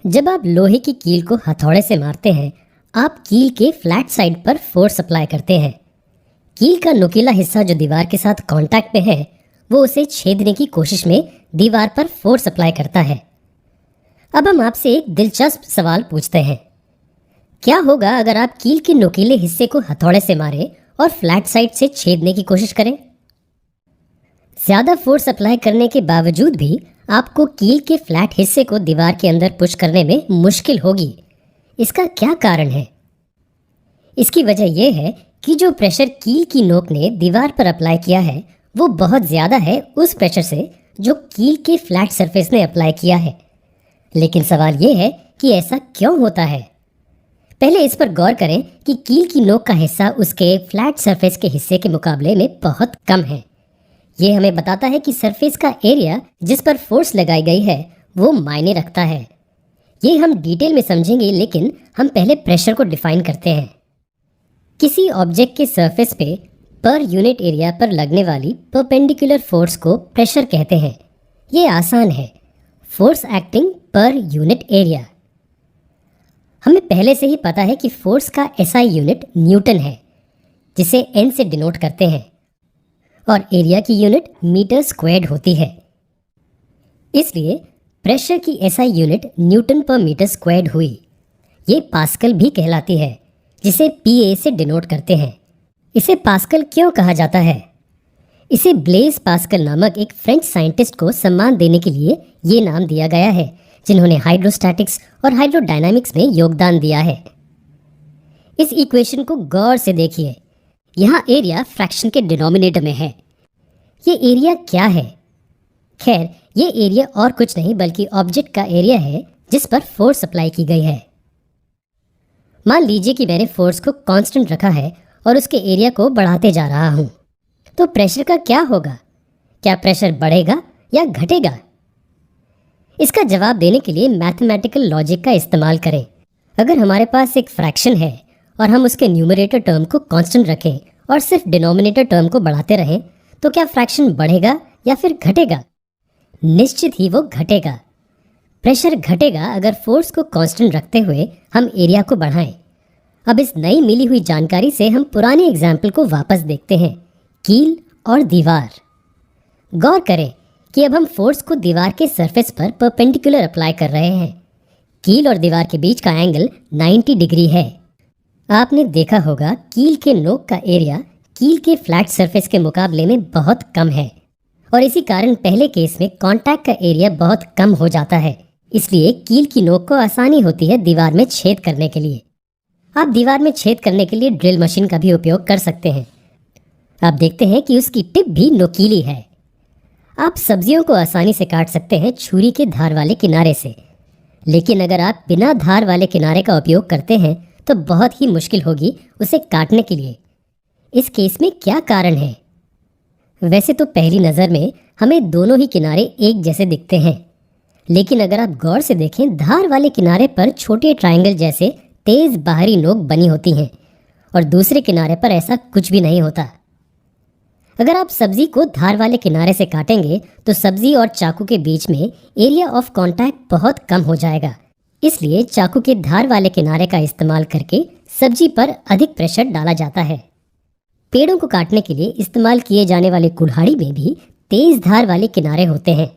जब आप लोहे की कील को हथौड़े से मारते हैं, आप कील के फ्लैट साइड पर फोर्स अप्लाई करते हैं। कील का नुकीला हिस्सा जो दीवार के साथ कांटेक्ट में है, वो उसे छेदने की कोशिश में दीवार पर फोर्स अप्लाई करता है। अब हम आपसे एक दिलचस्प सवाल पूछते हैं। क्या होगा अगर आप कील के नुकीले हिस्से को हथौड़े से मारें और फ्लैट साइड से छेदने की कोशिश करें? ज़्यादा फोर्स अप्लाई करने के बावजूद भी आपको कील के फ्लैट हिस्से को दीवार के अंदर पुश करने में मुश्किल होगी। इसका क्या कारण है? इसकी वजह यह है कि जो प्रेशर कील की नोक ने दीवार पर अप्लाई किया है, वो बहुत ज़्यादा है उस प्रेशर से जो कील के फ्लैट सरफेस ने अप्लाई किया है। लेकिन सवाल यह है कि ऐसा क्यों होता है? पहले इस पर गौर करें कि कील की नोक का हिस्सा उसके फ्लैट सरफेस के हिस्से के मुकाबले में बहुत कम है। ये हमें बताता है कि सरफेस का एरिया जिस पर फोर्स लगाई गई है वो मायने रखता है। ये हम डिटेल में समझेंगे, लेकिन हम पहले प्रेशर को डिफाइन करते हैं। किसी ऑब्जेक्ट के सरफेस पे पर यूनिट एरिया पर लगने वाली परपेंडिकुलर फोर्स को प्रेशर कहते हैं। ये आसान है, force acting per unit area. हमें पहले से ही पता है कि फोर्स का एसआई यूनिट न्यूटन है, जिसे एन से डिनोट करते हैं, और एरिया की यूनिट मीटर स्क्वायर्ड होती है। इसलिए प्रेशर की एसआई यूनिट न्यूटन पर मीटर स्क्वायर्ड हुई। ये पास्कल भी कहलाती है, जिसे पीए से डिनोट करते हैं। इसे पास्कल क्यों कहा जाता है? इसे ब्लेज पास्कल नामक एक फ्रेंच साइंटिस्ट को सम्मान देने के लिए ये नाम दिया गया है, जिन्होंने हाइड्रोस्टैटिक्स और हाइड्रोडायनामिक्स में योगदान दिया है। इस इक्वेशन को गौर से देखिए। यहाँ एरिया फ्रैक्शन के डिनोमिनेटर में है। ये एरिया क्या है? खैर, ये एरिया और कुछ नहीं बल्कि ऑब्जेक्ट का एरिया है जिस पर फोर्स अप्लाई की गई है। मान लीजिए कि मैंने फोर्स को कांस्टेंट रखा है और उसके एरिया को बढ़ाते जा रहा हूँ, तो प्रेशर का क्या होगा? क्या प्रेशर बढ़ेगा या घटेगा? इसका जवाब देने के लिए मैथमेटिकल लॉजिक का इस्तेमाल करें। अगर हमारे पास एक फ्रैक्शन है और हम उसके न्यूमरेटर टर्म को कांस्टेंट रखें और सिर्फ डिनोमिनेटर टर्म को बढ़ाते रहें, तो क्या फ्रैक्शन बढ़ेगा या फिर घटेगा? निश्चित ही वो घटेगा। प्रेशर घटेगा अगर फोर्स को कांस्टेंट रखते हुए हम एरिया को बढ़ाएं। अब इस नई मिली हुई जानकारी से हम पुराने एग्जाम्पल को वापस देखते हैं, कील और दीवार। गौर करें कि अब हम फोर्स को दीवार के सरफेस पर परपेंडिकुलर अप्लाई कर रहे हैं। कील और दीवार के बीच का एंगल 90 डिग्री है। आपने देखा होगा कील के नोक का एरिया कील के फ्लैट सरफेस के मुकाबले में बहुत कम है, और इसी कारण पहले केस में कांटेक्ट का एरिया बहुत कम हो जाता है। इसलिए कील की नोक को आसानी होती है दीवार में छेद करने के लिए। आप दीवार में छेद करने के लिए ड्रिल मशीन का भी उपयोग कर सकते हैं। आप देखते हैं कि उसकी टिप भी नुकीली है। आप सब्जियों को आसानी से काट सकते हैं छुरी के धार वाले किनारे से, लेकिन अगर आप बिना धार वाले किनारे का उपयोग करते हैं तो बहुत ही मुश्किल होगी उसे काटने के लिए। इस केस में क्या कारण है? वैसे तो पहली नज़र में हमें दोनों ही किनारे एक जैसे दिखते हैं, लेकिन अगर आप गौर से देखें, धार वाले किनारे पर छोटे ट्रायंगल जैसे तेज बाहरी नोक बनी होती हैं और दूसरे किनारे पर ऐसा कुछ भी नहीं होता। अगर आप सब्जी को धार वाले किनारे से काटेंगे तो सब्जी और चाकू के बीच में एरिया ऑफ कांटेक्ट बहुत कम हो जाएगा। इसलिए चाकू के धार वाले किनारे का इस्तेमाल करके सब्जी पर अधिक प्रेशर डाला जाता है। पेड़ों को काटने के लिए इस्तेमाल किए जाने वाले कुल्हाड़ी में भी तेज धार वाले किनारे होते हैं।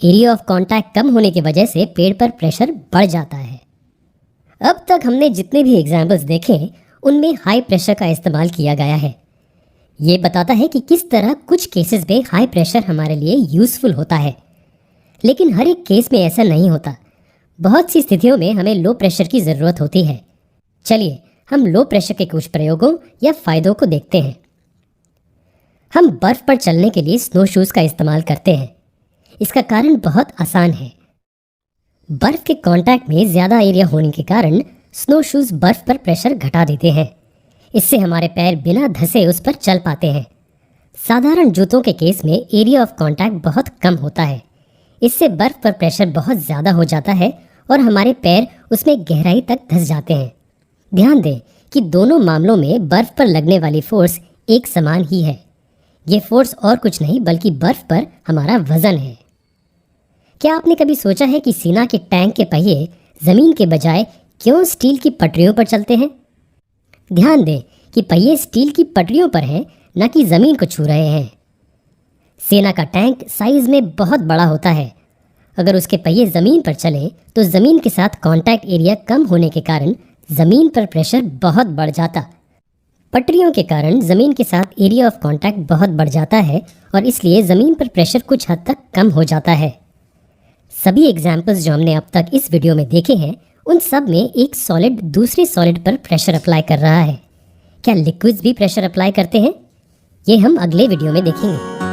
एरिया ऑफ कांटेक्ट कम होने की वजह से पेड़ पर प्रेशर बढ़ जाता है। अब तक हमने जितने भी एग्जाम्पल्स देखे उनमें हाई प्रेशर का इस्तेमाल किया गया है। ये बताता है कि किस तरह कुछ केसेस में हाई प्रेशर हमारे लिए यूज़फुल होता है, लेकिन हर एक केस में ऐसा नहीं होता। बहुत सी स्थितियों में हमें लो प्रेशर की ज़रूरत होती है। चलिए हम लो प्रेशर के कुछ प्रयोगों या फ़ायदों को देखते हैं। हम बर्फ़ पर चलने के लिए स्नो शूज़ का इस्तेमाल करते हैं। इसका कारण बहुत आसान है। बर्फ़ के कांटेक्ट में ज़्यादा एरिया होने के कारण स्नो शूज़ बर्फ़ पर प्रेशर घटा देते हैं। इससे हमारे पैर बिना धंसे उस पर चल पाते हैं। साधारण जूतों के केस में एरिया ऑफ कांटेक्ट बहुत कम होता है। इससे बर्फ़ पर प्रेशर बहुत ज़्यादा हो जाता है और हमारे पैर उसमें गहराई तक धंस जाते हैं। ध्यान दें कि दोनों मामलों में बर्फ़ पर लगने वाली फोर्स एक समान ही है। ये फोर्स और कुछ नहीं बल्कि बर्फ़ पर हमारा वज़न है। क्या आपने कभी सोचा है कि सीना के टैंक के पहिए ज़मीन के बजाय क्यों स्टील की पटरियों पर चलते हैं? ध्यान दें कि पहिए स्टील की पटरियों पर हैं, न कि ज़मीन को छू रहे हैं। सेना का टैंक साइज में बहुत बड़ा होता है। अगर उसके पहिए ज़मीन पर चलें तो ज़मीन के साथ कांटेक्ट एरिया कम होने के कारण ज़मीन पर प्रेशर बहुत बढ़ जाता। पटरियों के कारण ज़मीन के साथ एरिया ऑफ कांटेक्ट बहुत बढ़ जाता है और इसलिए ज़मीन पर प्रेशर कुछ हद तक कम हो जाता है। सभी एग्जाम्पल्स जो हमने अब तक इस वीडियो में देखे हैं, उन सब में एक सॉलिड दूसरे सॉलिड पर प्रेशर अप्लाई कर रहा है। क्या लिक्विड्स भी प्रेशर अप्लाई करते हैं? ये हम अगले वीडियो में देखेंगे।